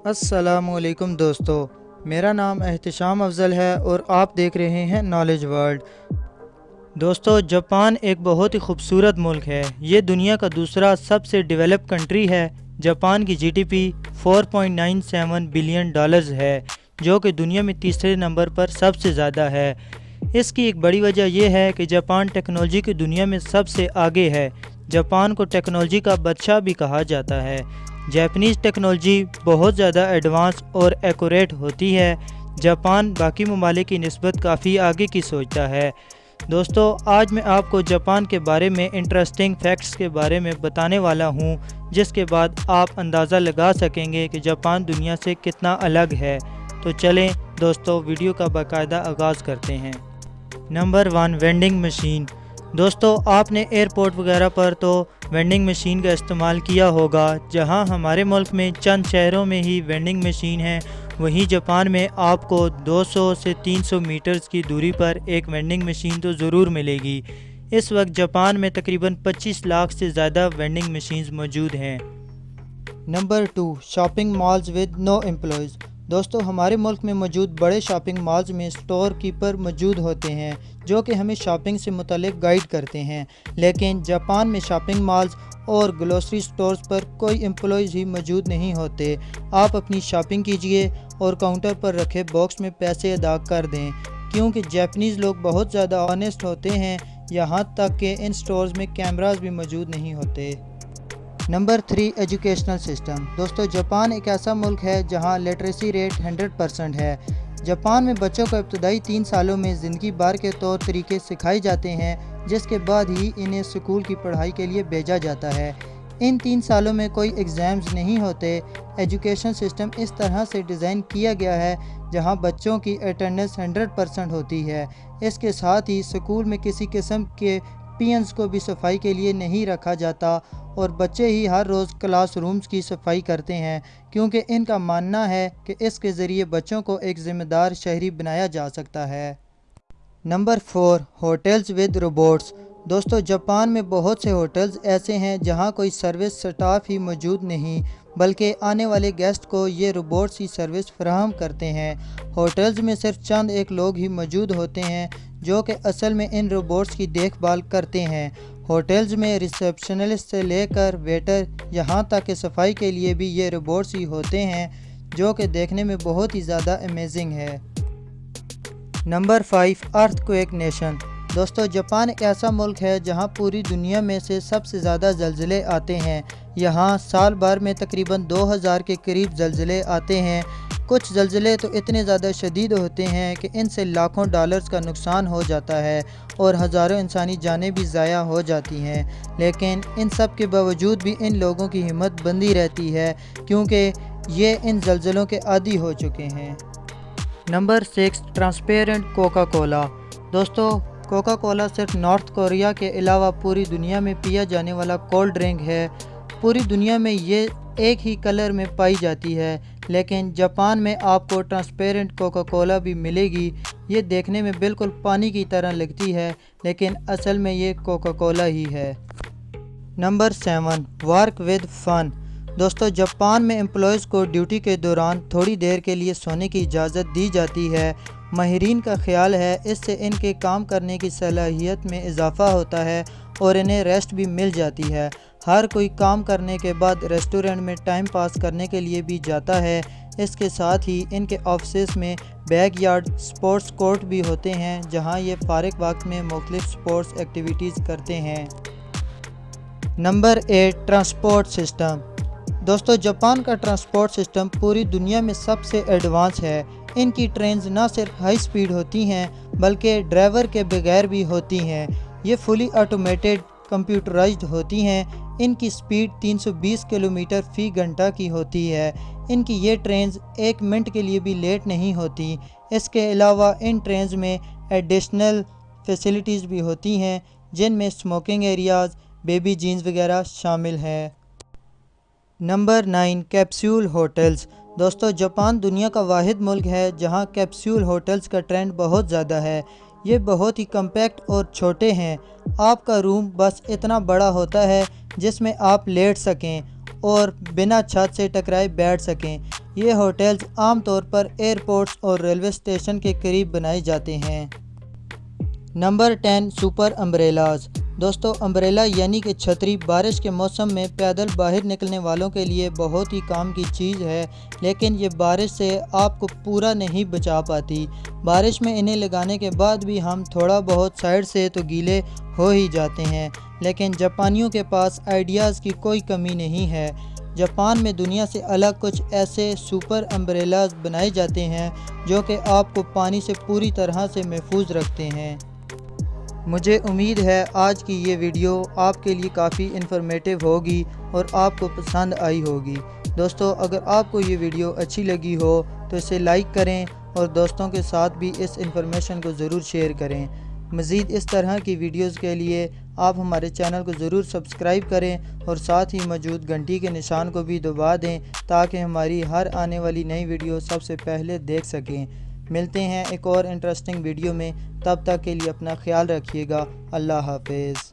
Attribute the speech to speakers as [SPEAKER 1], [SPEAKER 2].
[SPEAKER 1] अस्सलामुअलैकुम दोस्तों, मेरा नाम एहतिशाम अफजल है और आप देख रहे हैं नॉलेज वर्ल्ड। दोस्तों, जापान एक बहुत ही खूबसूरत मुल्क है। ये दुनिया का दूसरा सबसे डेवलप कंट्री है। जापान की जीडीपी 4.97 बिलियन डॉलर्स है, जो कि दुनिया में तीसरे नंबर पर सबसे ज़्यादा है। इसकी एक बड़ी वजह यह है कि जापान टेक्नोलॉजी की दुनिया में सबसे आगे है। जापान को टेक्नोलॉजी का बादशाह भी कहा जाता है। जापानीज़ टेक्नोलॉजी बहुत ज़्यादा एडवांस और एक्यूरेट होती है। जापान बाकी ममालिक की निस्बत काफ़ी आगे की सोचता है। दोस्तों, आज मैं आपको जापान के बारे में इंटरेस्टिंग फैक्ट्स के बारे में बताने वाला हूँ, जिसके बाद आप अंदाज़ा लगा सकेंगे कि जापान दुनिया से कितना अलग है। तो चलें दोस्तों, वीडियो का बाकायदा आगाज़ करते हैं। Number 1, vending machine. दोस्तों, आपने एयरपोर्ट वगैरह पर तो वेंडिंग मशीन का इस्तेमाल किया होगा। जहां हमारे मुल्क में चंद शहरों में ही वेंडिंग मशीन है, वहीं जापान में आपको 200 से 300 मीटर्स की दूरी पर एक वेंडिंग मशीन तो ज़रूर मिलेगी। इस वक्त जापान में तकरीबन 25 लाख से ज़्यादा वेंडिंग मशीन्स मौजूद हैं। Number 2, shopping malls with no employees. दोस्तों, हमारे मुल्क में मौजूद बड़े शॉपिंग मॉल्स में स्टोर कीपर मौजूद होते हैं, जो कि हमें शॉपिंग से मुतल्लिक गाइड करते हैं। लेकिन जापान में शॉपिंग मॉल्स और ग्रोसरी स्टोर्स पर कोई एम्प्लॉयज़ ही मौजूद नहीं होते। आप अपनी शॉपिंग कीजिए और काउंटर पर रखे बॉक्स में पैसे अदा कर दें, क्योंकि जापानीज़ लोग बहुत ज़्यादा ऑनेस्ट होते हैं। यहाँ तक कि इन स्टोर्स में कैमरास भी मौजूद नहीं होते। Number 3, educational system. दोस्तों, जापान एक ऐसा मुल्क है जहां लिटरेसी रेट 100% है। जापान में बच्चों को इब्तदाई 3 सालों में ज़िंदगी भर के तौर तरीके सिखाए जाते हैं, जिसके बाद ही इन्हें स्कूल की पढ़ाई के लिए भेजा जाता है। इन 3 सालों में कोई एग्ज़ाम्स नहीं होते। एजुकेशन सिस्टम इस तरह से डिज़ाइन किया गया है जहां बच्चों की अटेंडेंस 100% होती है। इसके साथ ही स्कूल में किसी किस्म के पियंस को भी सफाई के लिए नहीं रखा जाता और बच्चे ही हर रोज़ क्लास रूम्स की सफाई करते हैं, क्योंकि इनका मानना है कि इसके ज़रिए बच्चों को एक ज़िम्मेदार शहरी बनाया जा सकता है। Number 4, hotels with robots. दोस्तों, जापान में बहुत से होटल्स ऐसे हैं जहां कोई सर्विस स्टाफ ही मौजूद नहीं, बल्कि आने वाले गेस्ट को ये रोबोट्स ही सर्विस फराहम करते हैं। होटल्स में सिर्फ चंद एक लोग ही मौजूद होते हैं जो कि असल में इन रोबोट्स की देखभाल करते हैं। होटल्स में रिसेप्शनिस्ट से लेकर वेटर, यहाँ तक कि सफाई के लिए भी ये रोबोट्स ही होते हैं, जो कि देखने में बहुत ही ज़्यादा अमेजिंग है। Number 5, earthquake nation. दोस्तों, जापान एक ऐसा मुल्क है जहां पूरी दुनिया में से सबसे ज़्यादा ज़लज़ले आते हैं। यहां साल भर में तकरीबन 2000 के करीब ज़लज़ले आते हैं। कुछ ज़लज़ले तो इतने ज़्यादा शदीद होते हैं कि इनसे लाखों डॉलर्स का नुकसान हो जाता है और हज़ारों इंसानी जानें भी ज़ाया हो जाती हैं। लेकिन इन सब के बावजूद भी इन लोगों की हिम्मत बंदी रहती है, क्योंकि ये इन ज़लज़लों के आदी हो चुके हैं। Number 6, transparent Coca Cola. दोस्तों, कोका कोला सिर्फ नॉर्थ कोरिया के अलावा पूरी दुनिया में पिया जाने वाला कोल्ड ड्रिंक है। पूरी दुनिया में ये एक ही कलर में पाई जाती है, लेकिन जापान में आपको ट्रांसपेरेंट कोका कोला भी मिलेगी। ये देखने में बिल्कुल पानी की तरह लगती है, लेकिन असल में ये कोका कोला ही है। Number 7, work with fun. दोस्तों, जापान में एम्प्लॉयज़ को ड्यूटी के दौरान थोड़ी देर के लिए सोने की इजाज़त दी जाती है। माहिरीन का ख्याल है इससे इनके काम करने की सलाहियत में इजाफ़ा होता है और इन्हें रेस्ट भी मिल जाती है। हर कोई काम करने के बाद रेस्टोरेंट में टाइम पास करने के लिए भी जाता है। इसके साथ ही इनके ऑफिस में बैकयार्ड स्पोर्ट्स कोर्ट भी होते हैं, जहां ये फारिग वक्त में मुख्तलिफ स्पोर्ट्स एक्टिविटीज़ करते हैं। Number 8, transport system. दोस्तों, जापान का ट्रांसपोर्ट सिस्टम पूरी दुनिया में सबसे एडवांस है। इनकी ट्रेन्स न सिर्फ हाई स्पीड होती हैं, बल्कि ड्राइवर के बगैर भी होती हैं। ये फुली ऑटोमेटेड कंप्यूटराइज्ड होती हैं। इनकी स्पीड 320 किलोमीटर फ़ी घंटा की होती है। इनकी ये ट्रेन्स 1 मिनट के लिए भी लेट नहीं होती। इसके अलावा इन ट्रेन्स में एडिशनल फैसिलिटीज़ भी होती हैं, जिनमें स्मोकिंग एरियाज़, बेबी जीन्स वगैरह शामिल हैं। Number 9, capsule hotels. दोस्तों, जापान दुनिया का वाहिद मुल्क है जहां कैप्सूल होटल्स का ट्रेंड बहुत ज़्यादा है। ये बहुत ही कम्पैक्ट और छोटे हैं। आपका रूम बस इतना बड़ा होता है जिसमें आप लेट सकें और बिना छत से टकराए बैठ सकें। یہ ہوٹلز عام طور پر ایئرپورٹس اور ریلوے اسٹیشن کے قریب بنائے جاتے ہیں۔ Number 10 super umbrellas. دوستو امبریلا یعنی کہ چھتری بارش کے موسم میں پیدل باہر نکلنے والوں کے لیے بہت ہی کام کی چیز ہے، لیکن یہ بارش سے آپ کو پورا نہیں بچا پاتی۔ بارش میں انہیں لگانے کے بعد بھی ہم تھوڑا بہت سائڈ سے تو گیلے ہو ہی جاتے ہیں، لیکن جاپانیوں کے پاس آئیڈیاز کی کوئی کمی نہیں ہے۔ جاپان میں دنیا سے الگ کچھ ایسے سپر امبریلاز بنائے جاتے ہیں جو کہ آپ کو پانی سے پوری طرح سے محفوظ رکھتے ہیں۔ مجھے امید ہے آج کی یہ ویڈیو آپ کے لیے کافی انفارمیٹیو ہوگی اور آپ کو پسند آئی ہوگی۔ دوستو اگر آپ کو یہ ویڈیو اچھی لگی ہو تو اسے لائک کریں اور دوستوں کے ساتھ بھی اس انفارمیشن کو ضرور شیئر کریں۔ مزید اس طرح کی ویڈیوز کے لیے آپ ہمارے چینل کو ضرور سبسکرائب کریں اور ساتھ ہی موجود گھنٹی کے نشان کو بھی دبا دیں تاکہ ہماری ہر آنے والی نئی ویڈیو سب سے پہلے دیکھ سکیں۔ ملتے ہیں ایک اور انٹرسٹنگ ویڈیو میں، تب تک کے لیے اپنا خیال رکھیے گا۔ اللہ حافظ۔